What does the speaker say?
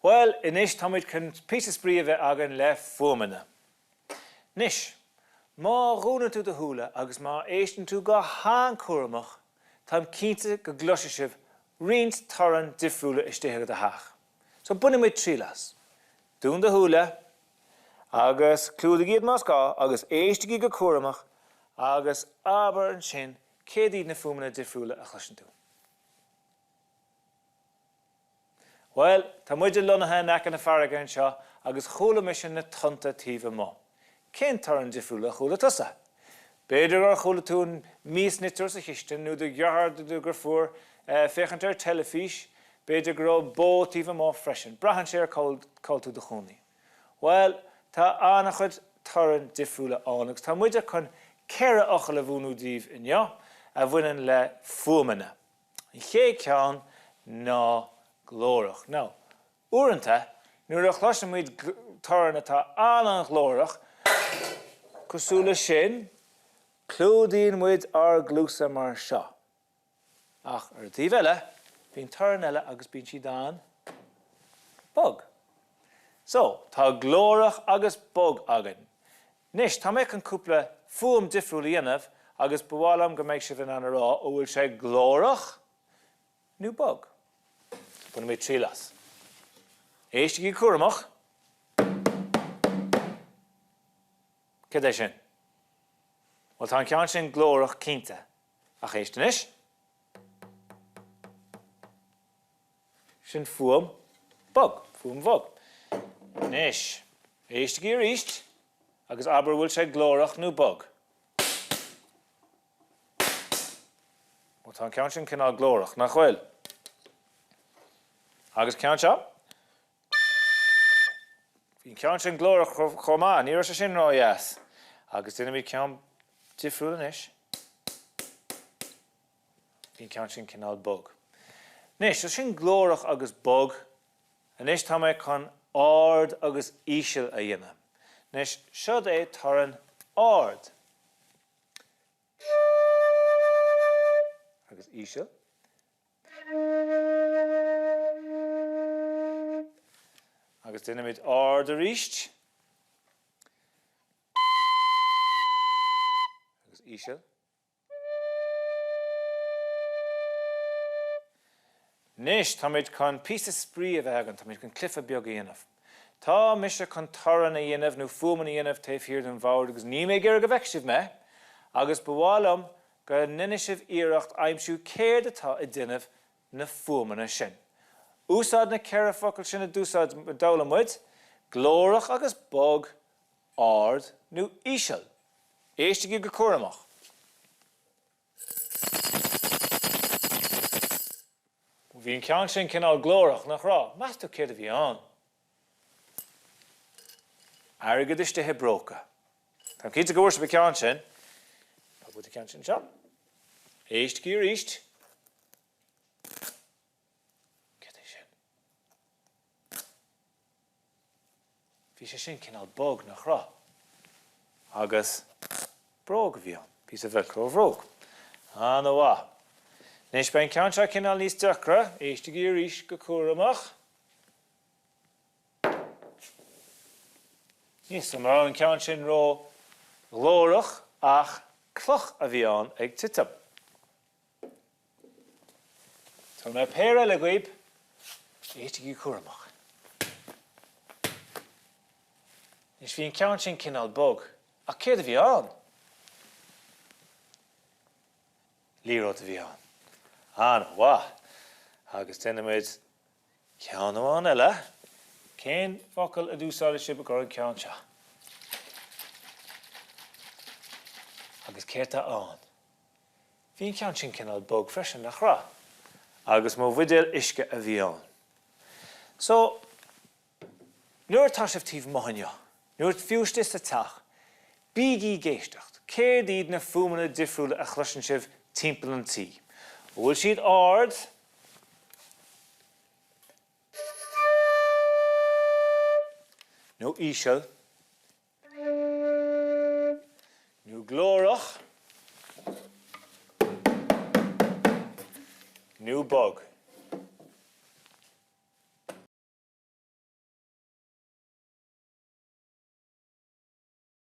Well, inis táid chun píosa spríomh agan le fuaimeanna. Nis, má rúna tú do thuúla agus má éistin tú go hAon cuaireamach, táim cinnte go gluise sibh riont tarann difriúla istíthe go thach. So bunim muid trí las. Dún do thuúla agus clúda iad más gá agus éistigí go cuaireamach agus aber an sin céad iad na fuaimeanna difriúla a chluiseann tú. Well, tá muidir lonathe nec na farraige an seo agus chúla me sin na tunta tíomh má. Cén tarann difriúla chúla tusa. Beidir ar chúla tún míos nitir sa chiiste nó do ghearr do gur fuair féchantar telefís, beidir go bó tíomh má freisin. Brahan sé ar cáil tú do chúnaí. Well, tá annach chud tarann difriúla an agus tá muidir chun ceithre ochal a bhúnú díomh inneo a bhaineann le fuaimeanna. An ché ceann ná glórach. Now, uaireanta, nuair a chluiseann muid tarann atá an glórach, cosúla sin, clúdaíonn muid ar glúsa mar seo. Ach, ar dtí eile, bíonn tarann eile agus bíonn siad an bog. So, tá glórach agus bog agan. Nis, tá méid an cúpla fuaim difriúla dhéanamh agus bhálam go méid sibh an rá ó bhfuil sé glórach nó bog. Buna méid trí las. Éistigí cuaireamach. Cad é sin? Well, tá an ceann sin glórach cinnte. Ach éistin is. Sin fuaim bog. Fuaim bog. Nis. Éistigí ríist. Agus aber bhfuil sé glórach nó bog. Well, tá an ceann sin cinál glórach nach chfuil. Agus ceann seo. Bhín ceann sin glórach chomá, ní raibh sé sin rá dheas. Agus duine bhí ceann difriúla inis. Bhín ceann sin cinál bog. Nis, so sin glórach agus bog, inis tá méid chun ard agus ísle a dhéanamh. Nis, seo é tarann ard. Agus ísle. Agus duine muid ard a ríist. Agus ísle. Nis, tá muid chun píosa spríomh agan, tá muid chun clifa beag a dhéanamh. Tá mise chun tarann a dhéanamh nó fuaimeanna a dhéanamh taobh hiard an bhfáir agus ní mé gur go bheicsidh me, agus bhálam go nine sibh iarracht aimsiú céir atá i dtinmh na fuaimeanna sin. Úsáid na ceithre focail sin a dúsáid dála muid, glórach agus bog, ard nó ísle. Éistigí go cuaireamach. Bhín ceann sin cinál glórach nach rá, meas tú céad a bhí an. Airgid is de hebróca. Tá cinnte go bhfuair sa bhí ceann sin, tá bhfuil ceann sin seo. Éistigí ríist. Bhí sé sin cinál bog nach rá. Agus bróg a bhí an, pí a velcro bhróg. An ó bhá. Nis bein ceann seo cinál níos deachra, éistigí ríist go cuaireamach. Níos mar an ceann sin ró glórach ach cloch a bhí an ag titim. Tá mé péir eile gaib, éistigí cuaireamach. Nis bhín ceann sin cinál bog, ach céad a bhí an. Lírót a bhí an. An bhá. Agus duine muid ceann amháin eile, cén focail a dúsáil sibh gur an ceann seo. Agus céirta an. Bhín ceann sin cinál bog freisin nach rá. Agus má bhuidéil isce a bhí an. So, nuair tá sibh tíomh maithne, nuair fiústas a teach, bígí géisteacht, céad iad na fuaimeanna difriúla a chluiseann sibh timpeall an tí. Bhfuil siad ard, nó ísle,